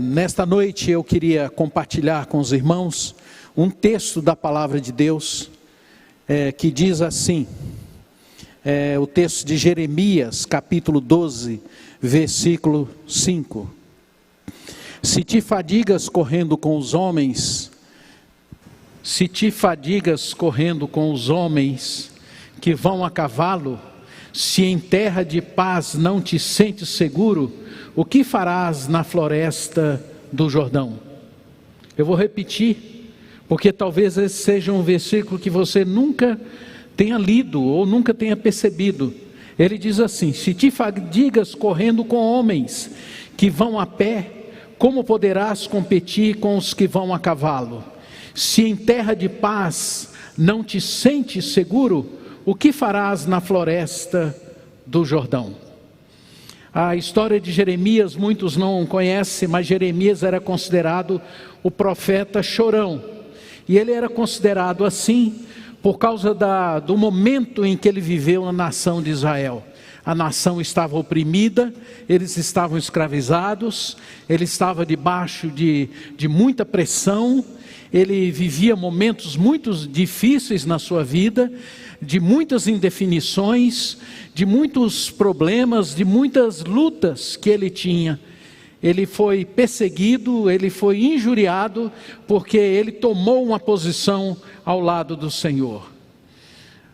Nesta noite eu queria compartilhar com os irmãos um texto da palavra de Deus que diz assim, o texto de Jeremias, capítulo 12, versículo 5. Se te fadigas correndo com os homens, que vão a cavalo, se em terra de paz não te sentes seguro, o que farás na floresta do Jordão? Eu vou repetir, porque talvez esse seja um versículo que você nunca tenha lido ou nunca tenha percebido. Ele diz assim: se te fadigas correndo com homens que vão a pé, como poderás competir com os que vão a cavalo? Se em terra de paz não te sentes seguro, o que farás na floresta do Jordão? A história de Jeremias muitos não conhecem, mas Jeremias era considerado o profeta chorão. E ele era considerado assim por causa do momento em que ele viveu na nação de Israel. A nação estava oprimida, eles estavam escravizados, ele estava debaixo de muita pressão, ele vivia momentos muito difíceis na sua vida, de muitas indefinições, de muitos problemas, de muitas lutas que ele tinha. Ele foi perseguido, ele foi injuriado, porque ele tomou uma posição ao lado do Senhor.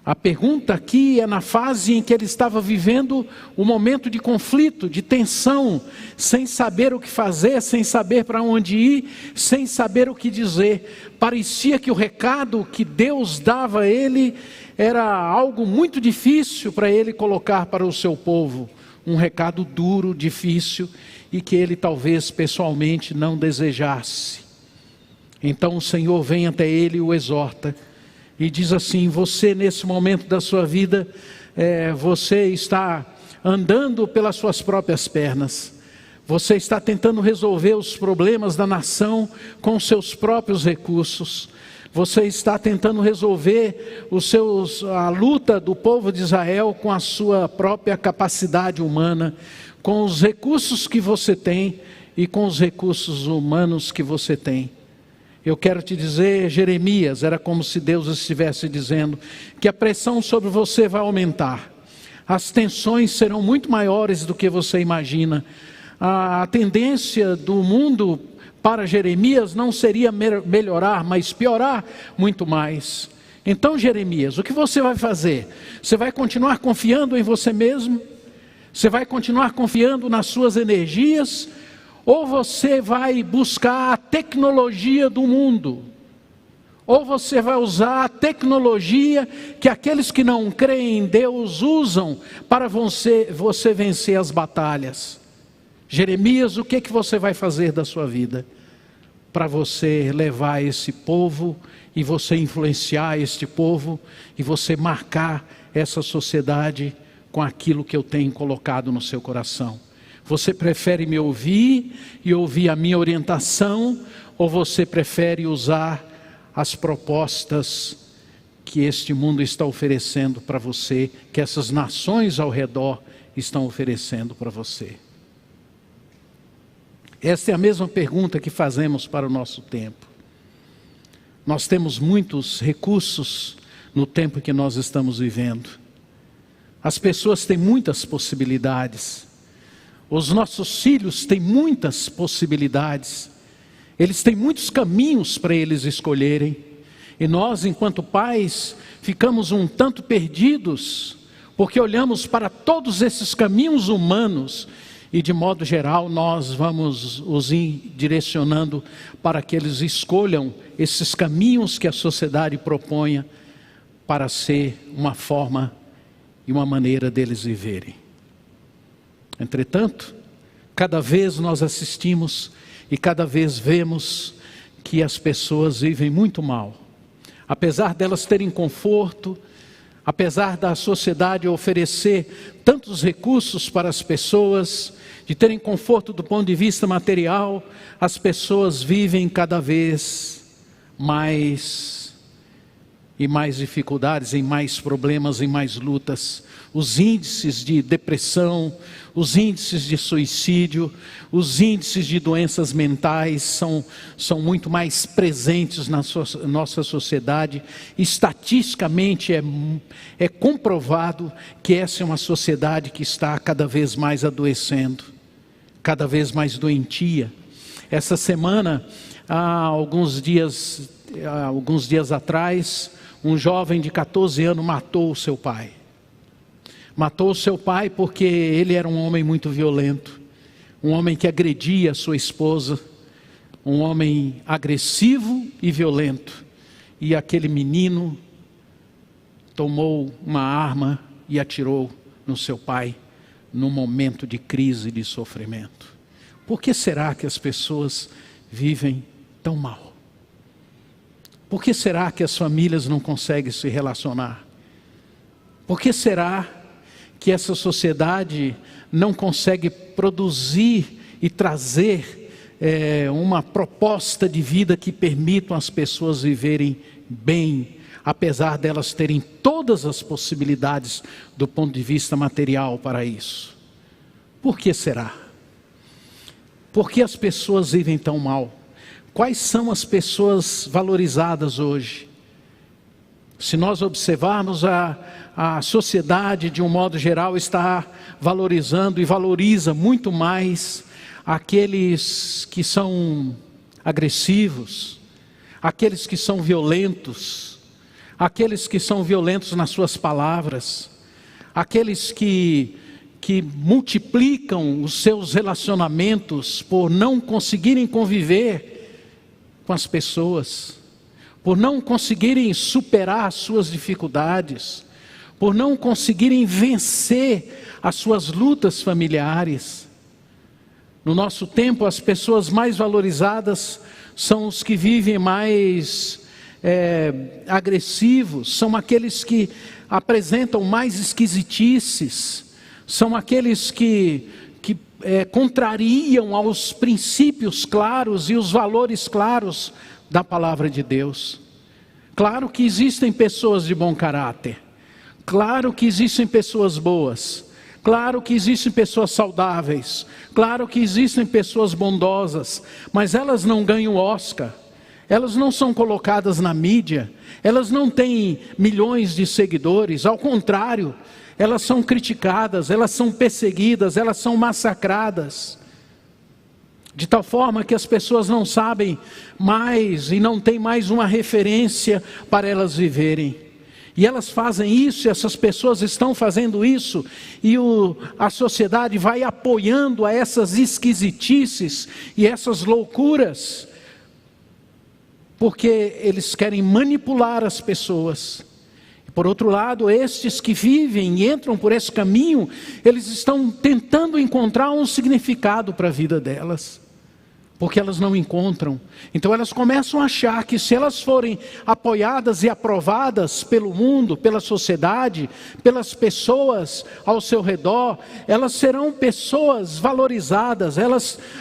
A pergunta aqui é na fase em que ele estava vivendo um momento de conflito, de tensão, sem saber o que fazer, sem saber para onde ir, sem saber o que dizer. Parecia que o recado que Deus dava a ele era algo muito difícil para ele colocar para o seu povo. Um recado duro, difícil, e que ele talvez pessoalmente não desejasse. Então o Senhor vem até ele e o exorta. E diz assim: você nesse momento da sua vida, você está andando pelas suas próprias pernas. Você está tentando resolver os problemas da nação com os seus próprios recursos. Você está tentando resolver a luta do povo de Israel com a sua própria capacidade humana, com os recursos que você tem e com os recursos humanos que você tem. Eu quero te dizer, Jeremias, era como se Deus estivesse dizendo que a pressão sobre você vai aumentar. As tensões serão muito maiores do que você imagina. A tendência do mundo para Jeremias não seria melhorar, mas piorar muito mais. Então, Jeremias, o que você vai fazer? Você vai continuar confiando em você mesmo? Você vai continuar confiando nas suas energias? Ou você vai buscar a tecnologia do mundo? Ou você vai usar a tecnologia que aqueles que não creem em Deus usam para você vencer as batalhas? Jeremias, o que você vai fazer da sua vida para você levar esse povo e você influenciar este povo e você marcar essa sociedade com aquilo que eu tenho colocado no seu coração? Você prefere me ouvir e ouvir a minha orientação, ou você prefere usar as propostas que este mundo está oferecendo para você, que essas nações ao redor estão oferecendo para você? Esta é a mesma pergunta que fazemos para o nosso tempo. Nós temos muitos recursos no tempo que nós estamos vivendo. As pessoas têm muitas possibilidades. Os nossos filhos têm muitas possibilidades. Eles têm muitos caminhos para eles escolherem. E nós, enquanto pais, ficamos um tanto perdidos, porque olhamos para todos esses caminhos humanos e, de modo geral, nós vamos os direcionando para que eles escolham esses caminhos que a sociedade proponha para ser uma forma e uma maneira deles viverem. Entretanto, cada vez nós assistimos e cada vez vemos que as pessoas vivem muito mal. Apesar delas terem conforto, apesar da sociedade oferecer tantos recursos para as pessoas, de terem conforto do ponto de vista material, as pessoas vivem cada vez mais em mais dificuldades, em mais problemas, em mais lutas. Os índices de depressão, os índices de suicídio, os índices de doenças mentais são muito mais presentes na nossa sociedade. Estatisticamente é comprovado que essa é uma sociedade que está cada vez mais adoecendo, cada vez mais doentia. Essa semana, há alguns dias atrás, um jovem de 14 anos matou o seu pai. Matou o seu pai porque ele era um homem muito violento, um homem que agredia a sua esposa, um homem agressivo e violento. E aquele menino tomou uma arma e atirou no seu pai, num momento de crise e de sofrimento. Por que será que as pessoas vivem tão mal? Por que será que as famílias não conseguem se relacionar? Por que será que essa sociedade não consegue produzir e trazer uma proposta de vida que permitam as pessoas viverem bem, apesar delas terem todas as possibilidades do ponto de vista material para isso? Por que será? Por que as pessoas vivem tão mal? Quais são as pessoas valorizadas hoje? Se nós observarmos a sociedade de um modo geral está valorizando e valoriza muito mais aqueles que são agressivos, aqueles que são violentos, aqueles que são violentos nas suas palavras, aqueles que multiplicam os seus relacionamentos por não conseguirem conviver com as pessoas, por não conseguirem superar as suas dificuldades, por não conseguirem vencer as suas lutas familiares. No nosso tempo, as pessoas mais valorizadas são os que vivem mais agressivos, são aqueles que apresentam mais esquisitices, são aqueles que contrariam aos princípios claros e os valores claros da palavra de Deus. Claro que existem pessoas de bom caráter, claro que existem pessoas boas, claro que existem pessoas saudáveis, claro que existem pessoas bondosas, mas elas não ganham Oscar, elas não são colocadas na mídia, elas não têm milhões de seguidores, ao contrário, elas são criticadas, elas são perseguidas, elas são massacradas, de tal forma que as pessoas não sabem mais e não tem mais uma referência para elas viverem. E elas fazem isso, e essas pessoas estão fazendo isso, e a sociedade vai apoiando a essas esquisitices e essas loucuras, porque eles querem manipular as pessoas. Por outro lado, estes que vivem e entram por esse caminho, eles estão tentando encontrar um significado para a vida delas, porque elas não encontram. Então elas começam a achar que se elas forem apoiadas e aprovadas pelo mundo, pela sociedade, pelas pessoas ao seu redor, elas serão pessoas valorizadas,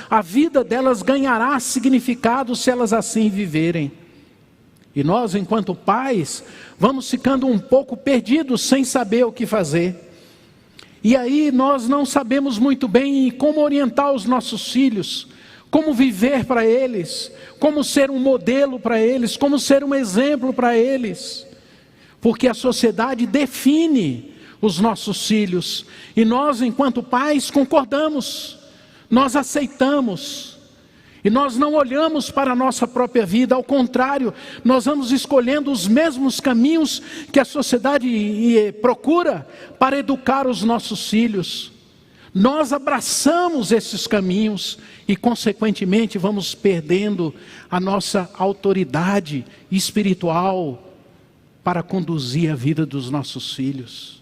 a vida delas ganhará significado se elas assim viverem. E nós, enquanto pais, vamos ficando um pouco perdidos, sem saber o que fazer. E aí nós não sabemos muito bem como orientar os nossos filhos, como viver para eles, como ser um modelo para eles, como ser um exemplo para eles. Porque a sociedade define os nossos filhos. E nós, enquanto pais, concordamos, nós aceitamos. E nós não olhamos para a nossa própria vida, ao contrário, nós vamos escolhendo os mesmos caminhos que a sociedade procura para educar os nossos filhos. Nós abraçamos esses caminhos e, consequentemente, vamos perdendo a nossa autoridade espiritual para conduzir a vida dos nossos filhos.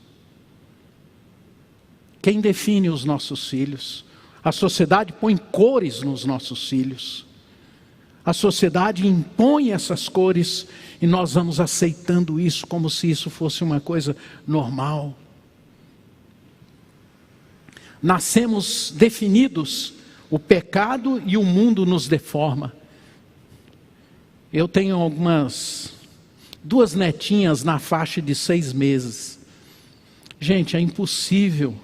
Quem define os nossos filhos? A sociedade põe cores nos nossos filhos. A sociedade impõe essas cores e nós vamos aceitando isso como se isso fosse uma coisa normal. Nascemos definidos, o pecado e o mundo nos deforma. Eu tenho algumas 2 netinhas na faixa de 6 meses. Gente, é impossível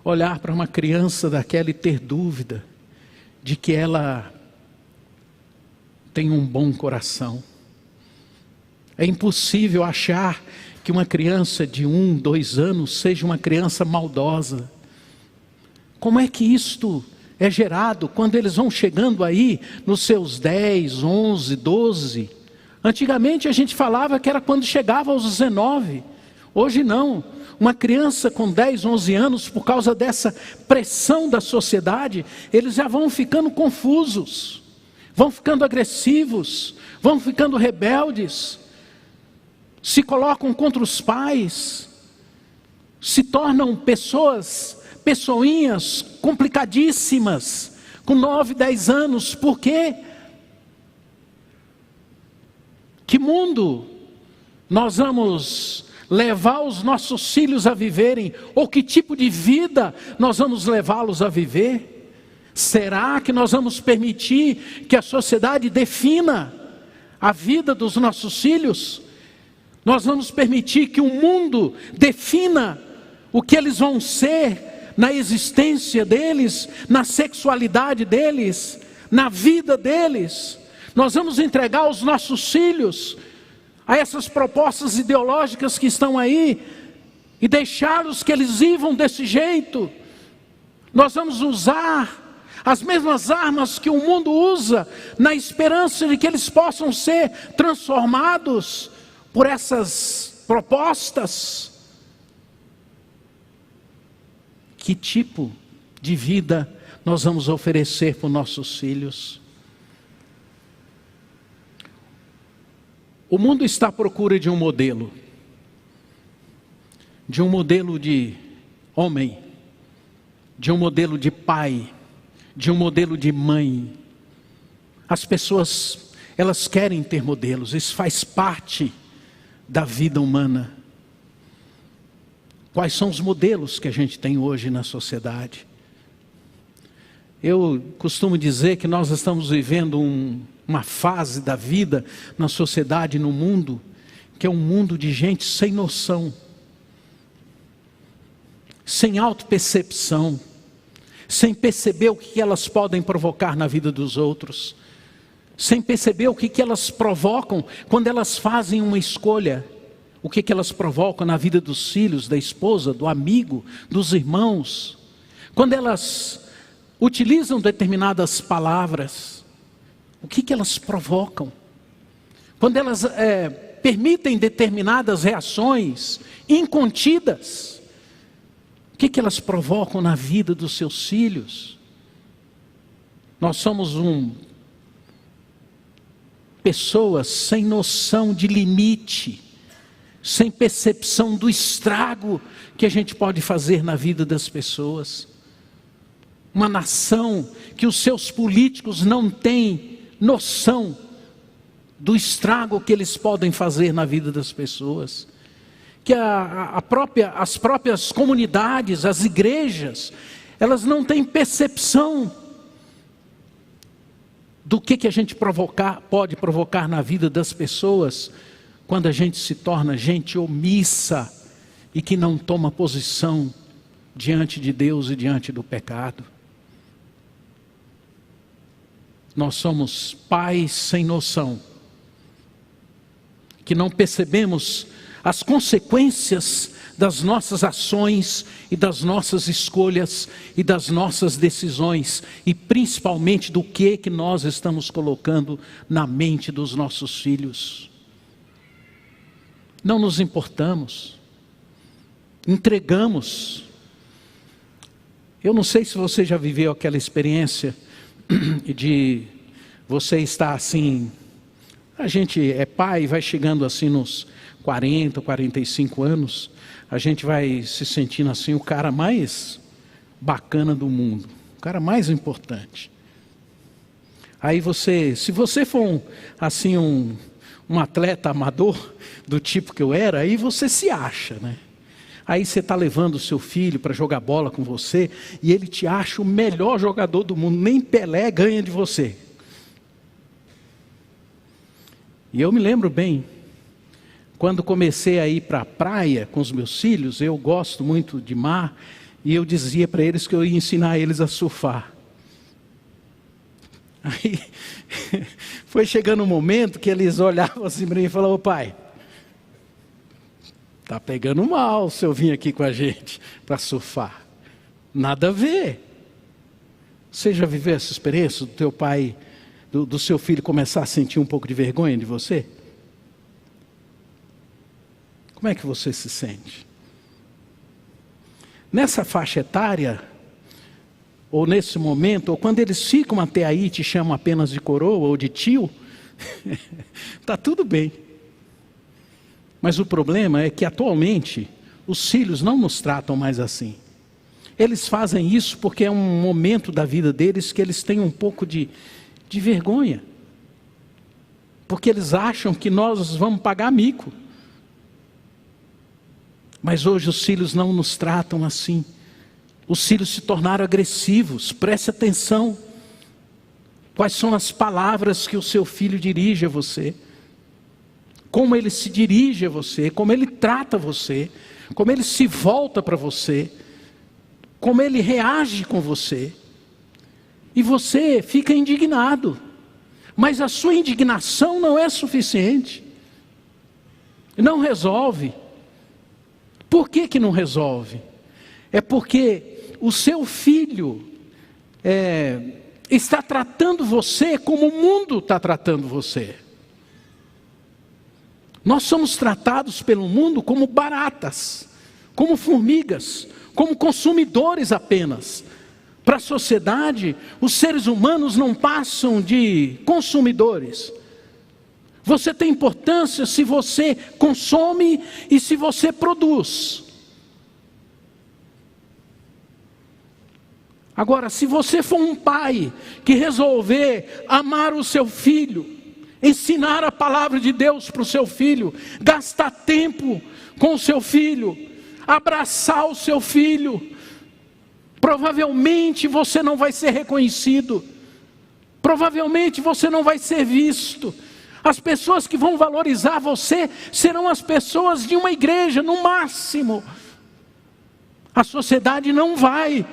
olhar para uma criança daquela e ter dúvida de que ela tem um bom coração. É impossível achar que uma criança de 1, 2 anos seja uma criança maldosa. Como é que isto é gerado quando eles vão chegando aí nos seus 10, 11, 12? Antigamente a gente falava que era quando chegava aos 19. Hoje não. Uma criança com 10, 11 anos, por causa dessa pressão da sociedade, eles já vão ficando confusos, vão ficando agressivos, vão ficando rebeldes, se colocam contra os pais, se tornam pessoinhas complicadíssimas, com 9, 10 anos. Por quê? Que mundo nós vamos levar os nossos filhos a viverem? Ou que tipo de vida nós vamos levá-los a viver? Será que nós vamos permitir que a sociedade defina a vida dos nossos filhos? Nós vamos permitir que o mundo defina o que eles vão ser na existência deles, na sexualidade deles, na vida deles? Nós vamos entregar os nossos filhos a essas propostas ideológicas que estão aí e deixá-los que eles vivam desse jeito? Nós vamos usar as mesmas armas que o mundo usa, na esperança de que eles possam ser transformados por essas propostas? Que tipo de vida nós vamos oferecer para os nossos filhos? O mundo está à procura de um modelo de homem, de um modelo de pai, de um modelo de mãe. As pessoas, elas querem ter modelos, isso faz parte da vida humana. Quais são os modelos que a gente tem hoje na sociedade? Eu costumo dizer que nós estamos vivendo uma fase da vida na sociedade, no mundo, que é um mundo de gente sem noção, sem autopercepção, sem perceber o que elas podem provocar na vida dos outros, sem perceber o que elas provocam quando elas fazem uma escolha, o que elas provocam na vida dos filhos, da esposa, do amigo, dos irmãos, quando elas utilizam determinadas palavras, o que elas provocam? Quando elas permitem determinadas reações incontidas, o que elas provocam na vida dos seus filhos? Nós somos pessoas sem noção de limite, sem percepção do estrago que a gente pode fazer na vida das pessoas. Uma nação que os seus políticos não têm noção do estrago que eles podem fazer na vida das pessoas. Que as próprias comunidades, as igrejas, elas não têm percepção do que a gente pode provocar na vida das pessoas, quando a gente se torna gente omissa e que não toma posição diante de Deus e diante do pecado. Nós somos pais sem noção, que não percebemos as consequências das nossas ações e das nossas escolhas e das nossas decisões, e principalmente do que nós estamos colocando na mente dos nossos filhos. Não nos importamos, entregamos. Eu não sei se você já viveu aquela experiência de você estar assim, a gente é pai, vai chegando assim nos 40, 45 anos, a gente vai se sentindo assim o cara mais bacana do mundo, o cara mais importante. Aí se você for um atleta amador, do tipo que eu era, aí você se acha, né? Aí você está levando o seu filho para jogar bola com você, e ele te acha o melhor jogador do mundo, nem Pelé ganha de você. E eu me lembro bem, Quando comecei a ir para a praia com os meus filhos, eu gosto muito de mar, e eu dizia para eles que eu ia ensinar eles a surfar. Aí foi chegando um momento que eles olhavam assim para mim e falavam: ô pai, tá pegando mal se eu vim aqui com a gente para surfar. Nada a ver. Você já viveu essa experiência do teu pai, do seu filho começar a sentir um pouco de vergonha de você? Como é que você se sente? Nessa faixa etária, ou nesse momento, ou quando eles ficam até aí e te chamam apenas de coroa ou de tio, está tudo bem. Mas o problema é que atualmente os filhos não nos tratam mais assim. Eles fazem isso porque é um momento da vida deles que eles têm um pouco de vergonha. Porque eles acham que nós vamos pagar mico. Mas hoje os filhos não nos tratam assim. Os filhos se tornaram agressivos. Preste atenção. Quais são as palavras que o seu filho dirige a você? Como ele se dirige a você? Como ele trata você? Como ele se volta para você? Como ele reage com você? E você fica indignado. Mas a sua indignação não é suficiente. Não resolve. Por que não resolve? É porque o seu filho está tratando você como o mundo está tratando você. Nós somos tratados pelo mundo como baratas, como formigas, como consumidores apenas. Para a sociedade, os seres humanos não passam de consumidores. Você tem importância se você consome e se você produz. Agora, se você for um pai que resolver amar o seu filho, ensinar a palavra de Deus para o seu filho, gastar tempo com o seu filho, abraçar o seu filho, provavelmente você não vai ser reconhecido, provavelmente você não vai ser visto. As pessoas que vão valorizar você serão as pessoas de uma igreja, no máximo. A sociedade não vai.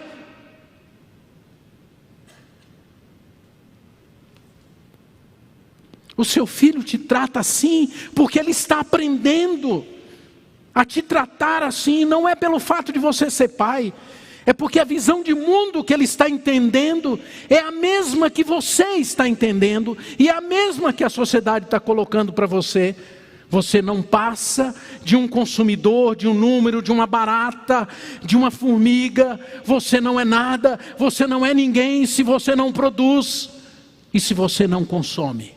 O seu filho te trata assim porque ele está aprendendo a te tratar assim. Não é pelo fato de você ser pai, é porque a visão de mundo que ele está entendendo é a mesma que você está entendendo e é a mesma que a sociedade está colocando para você. Você não passa de um consumidor, de um número, de uma barata, de uma formiga. Você não é nada, você não é ninguém se você não produz e se você não consome.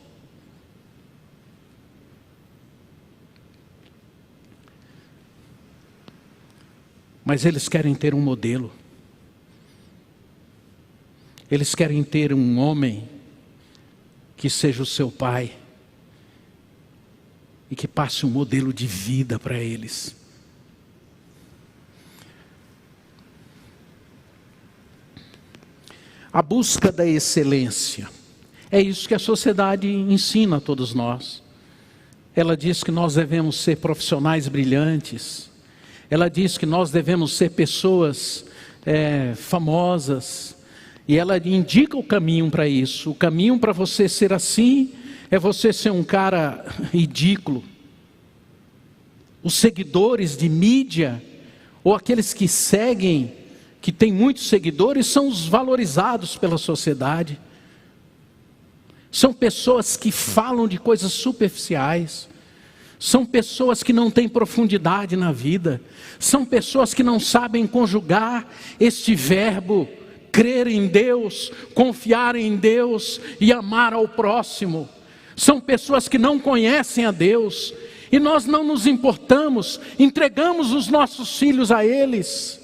Mas eles querem ter um modelo. Eles querem ter um homem que seja o seu pai e que passe um modelo de vida para eles. A busca da excelência é isso que a sociedade ensina a todos nós. Ela diz que nós devemos ser profissionais brilhantes. Ela diz que nós devemos ser pessoas famosas. E ela indica o caminho para isso. O caminho para você ser assim é você ser um cara ridículo. Os seguidores de mídia, ou aqueles que seguem, que têm muitos seguidores, são os valorizados pela sociedade. São pessoas que falam de coisas superficiais. São pessoas que não têm profundidade na vida. São pessoas que não sabem conjugar este verbo, crer em Deus, confiar em Deus e amar ao próximo. São pessoas que não conhecem a Deus. E nós não nos importamos, entregamos os nossos filhos a eles.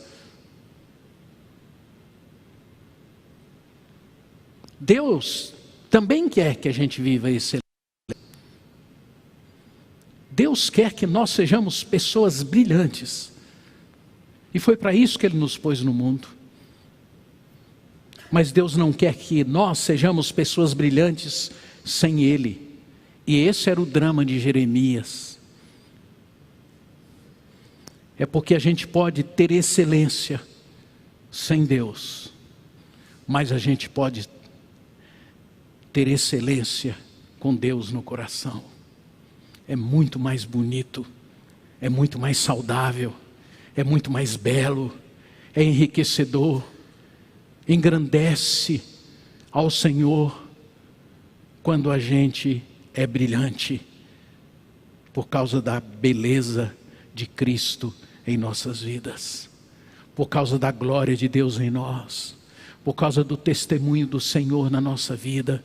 Deus também quer que a gente viva excelente. Deus quer que nós sejamos pessoas brilhantes. E foi para isso que Ele nos pôs no mundo. Mas Deus não quer que nós sejamos pessoas brilhantes sem Ele. E esse era o drama de Jeremias. é porque a gente pode ter excelência sem Deus, mas a gente pode ter excelência com Deus no coração. É muito mais bonito, é muito mais saudável, é muito mais belo, é enriquecedor, engrandece ao Senhor quando a gente é brilhante por causa da beleza de Cristo em nossas vidas, por causa da glória de Deus em nós, por causa do testemunho do Senhor na nossa vida,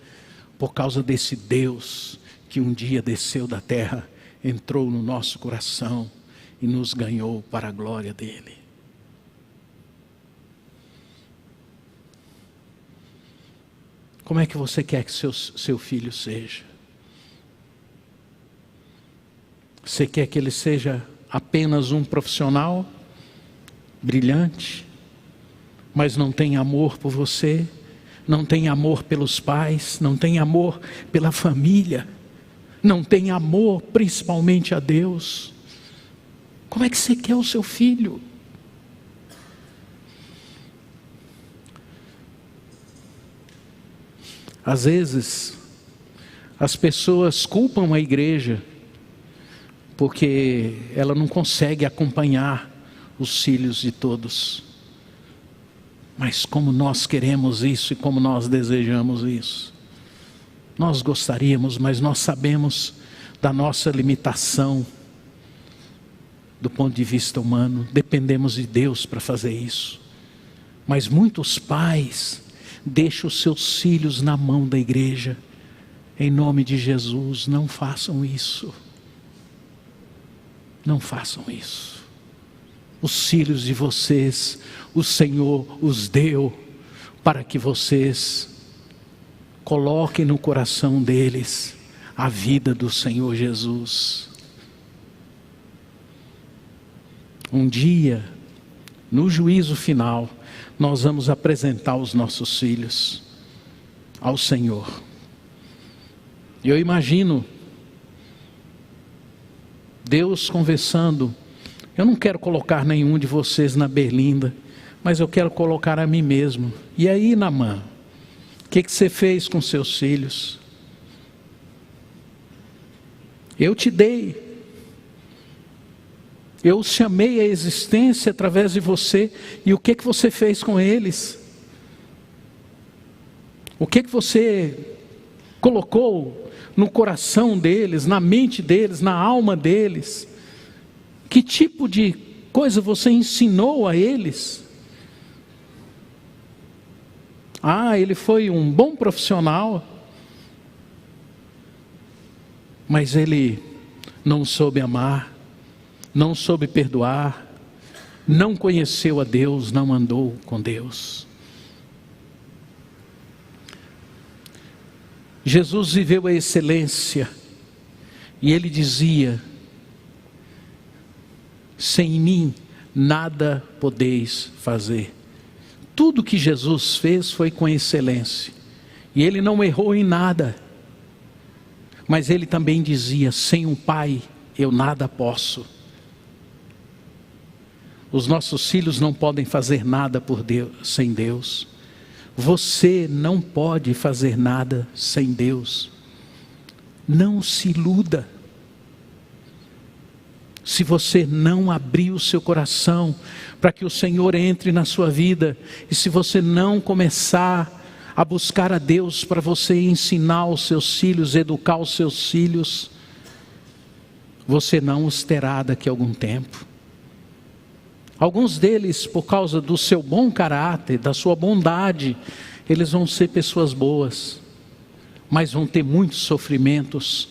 por causa desse Deus que um dia desceu da terra, entrou no nosso coração e nos ganhou para a glória dele. Como é que você quer que seu filho seja? Você quer que ele seja apenas um profissional brilhante, mas não tem amor por você, não tem amor pelos pais, não tem amor pela família, não tem amor principalmente a Deus? Como é que você quer o seu filho? Às vezes, as pessoas culpam a igreja porque ela não consegue acompanhar os filhos de todos. Mas como nós queremos isso e como nós desejamos isso. Nós gostaríamos, mas nós sabemos da nossa limitação do ponto de vista humano. Dependemos de Deus para fazer isso. Mas muitos pais deixam os seus filhos na mão da igreja. Em nome de Jesus, não façam isso. Não façam isso. Os filhos de vocês, o Senhor os deu para que vocês coloquem no coração deles a vida do Senhor Jesus. Um dia, no juízo final, nós vamos apresentar os nossos filhos ao Senhor. Eu imagino Deus conversando. Eu não quero colocar nenhum de vocês na berlinda, mas eu quero colocar a mim mesmo. E aí, Naamã, o que você fez com seus filhos? Eu te dei. Eu os chamei à existência através de você. E o que você fez com eles? O que você colocou no coração deles, na mente deles, na alma deles? Que tipo de coisa você ensinou a eles? Ele foi um bom profissional, mas ele não soube amar, não soube perdoar, não conheceu a Deus, não andou com Deus. Jesus viveu a excelência e ele dizia: sem mim nada podeis fazer. Tudo que Jesus fez foi com excelência e ele não errou em nada. Mas ele também dizia: sem um pai eu nada posso. Os nossos filhos não podem fazer nada por Deus, sem Deus. Você não pode fazer nada sem Deus. Não se iluda. Se você não abrir o seu coração para que o Senhor entre na sua vida, e se você não começar a buscar a Deus para você ensinar os seus filhos, educar os seus filhos, você não os terá daqui a algum tempo. Alguns deles, por causa do seu bom caráter, da sua bondade, eles vão ser pessoas boas, mas vão ter muitos sofrimentos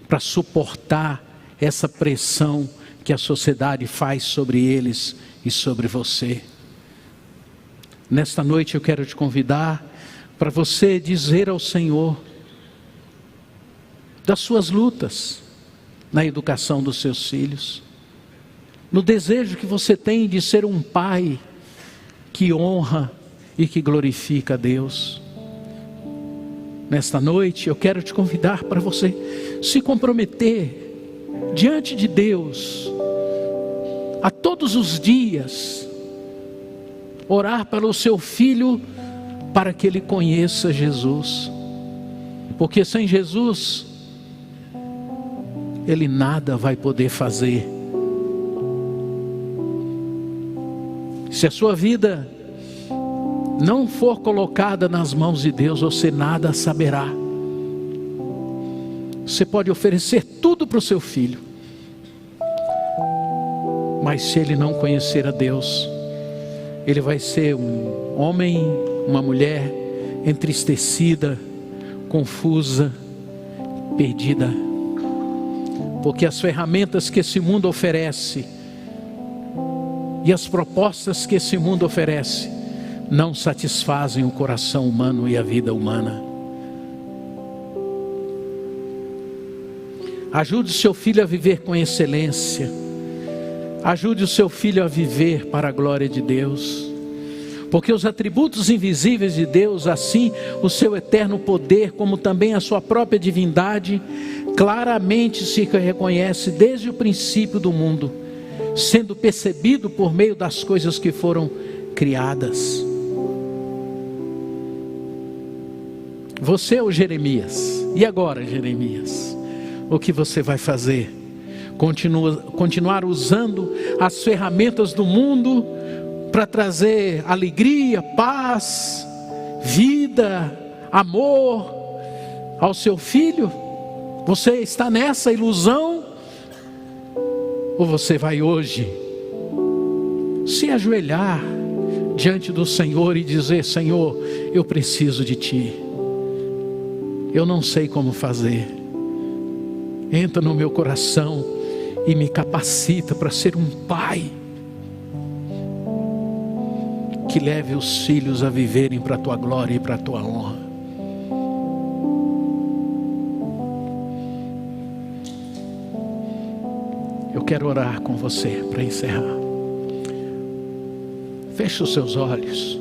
para suportar essa pressão que a sociedade faz sobre eles e sobre você. Nesta noite eu quero te convidar para você dizer ao Senhor das suas lutas na educação dos seus filhos, no desejo que você tem de ser um pai que honra e que glorifica a Deus. Nesta noite eu quero te convidar para você se comprometer diante de Deus a todos os dias, orar pelo seu filho para que ele conheça Jesus. Porque sem Jesus, ele nada vai poder fazer. Se a sua vida não for colocada nas mãos de Deus, você nada saberá. Você pode oferecer tudo para o seu filho, mas se ele não conhecer a Deus, ele vai ser um homem, uma mulher entristecida, confusa, perdida. Porque as ferramentas que esse mundo oferece e as propostas que esse mundo oferece não satisfazem o coração humano e a vida humana. Ajude o seu filho a viver com excelência. Ajude o seu filho a viver para a glória de Deus. Porque os atributos invisíveis de Deus, assim o seu eterno poder, como também a sua própria divindade, claramente se reconhece desde o princípio do mundo, sendo percebido por meio das coisas que foram criadas. Você é o Jeremias. E agora, Jeremias? O que você vai fazer? Continuar usando as ferramentas do mundo para trazer alegria, paz, vida, amor ao seu filho? Você está nessa ilusão? Ou você vai hoje se ajoelhar diante do Senhor e dizer: Senhor, eu preciso de Ti, eu não sei como fazer, entra no meu coração e me capacita para ser um pai que leve os filhos a viverem para a Tua glória e para a Tua honra. Eu quero orar com você para encerrar. Feche os seus olhos.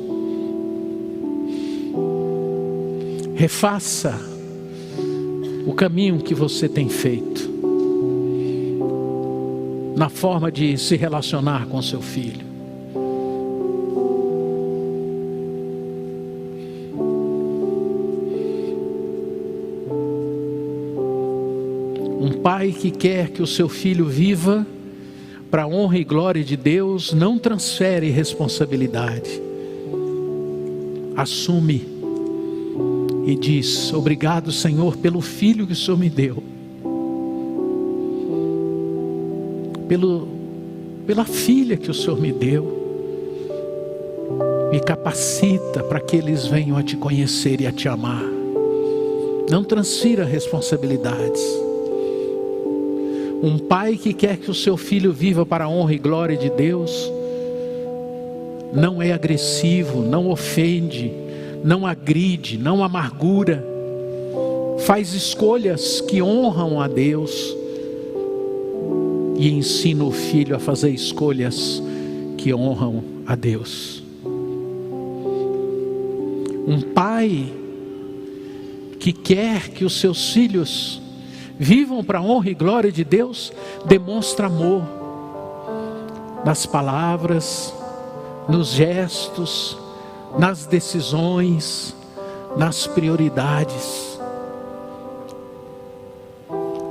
Refaça o caminho que você tem feito na forma de se relacionar com seu filho. Um pai que quer que o seu filho viva para a honra e glória de Deus não transfere responsabilidade. Assume e diz: obrigado, Senhor, pelo filho que o Senhor me deu, pela filha que o Senhor me deu. Me capacita para que eles venham a Te conhecer e a Te amar. Não transfira responsabilidades. Um pai que quer que o seu filho viva para a honra e glória de Deus não é agressivo, não ofende, não agride, não amargura. Faz escolhas que honram a Deus e ensina o filho a fazer escolhas que honram a Deus. Um pai que quer que os seus filhos vivam para a honra e glória de Deus demonstra amor nas palavras, nos gestos, nas decisões, nas prioridades.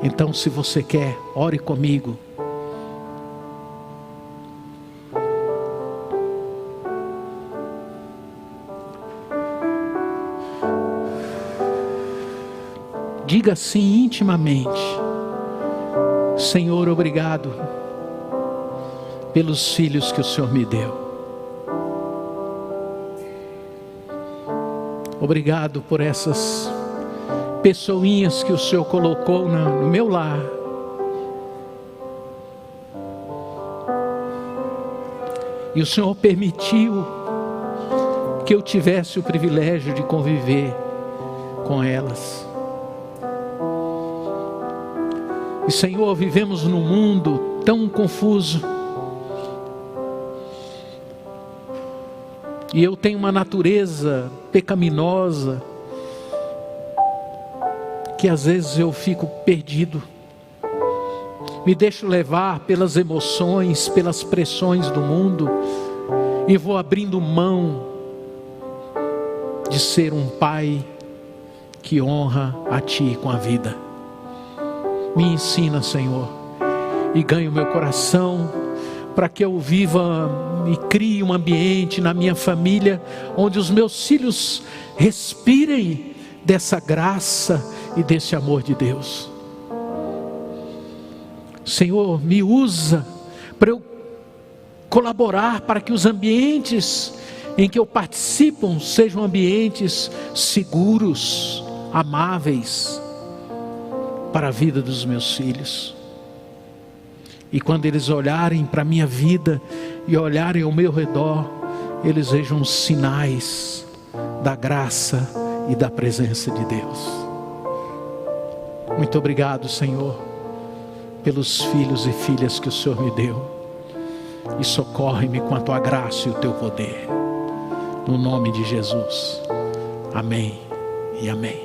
Então, se você quer, ore comigo. Diga assim intimamente: Senhor, obrigado pelos filhos que o Senhor me deu. Obrigado por essas pessoinhas que o Senhor colocou no meu lar. E o Senhor permitiu que eu tivesse o privilégio de conviver com elas. E, Senhor, vivemos num mundo tão confuso. E eu tenho uma natureza pecaminosa que às vezes eu fico perdido. me deixo levar pelas emoções, pelas pressões do mundo, e vou abrindo mão de ser um pai que honra a Ti com a vida. Me ensina, Senhor, e ganhe o meu coração, para que eu viva e crie um ambiente na minha família, onde os meus filhos respirem dessa graça e desse amor de Deus. Senhor, me usa para eu colaborar para que os ambientes em que eu participo sejam ambientes seguros, amáveis para a vida dos meus filhos. E quando eles olharem para a minha vida e olharem ao meu redor, eles vejam os sinais da graça e da presença de Deus. Muito obrigado, Senhor, pelos filhos e filhas que o Senhor me deu, e socorre-me com a Tua graça e o Teu poder, no nome de Jesus, amém e amém.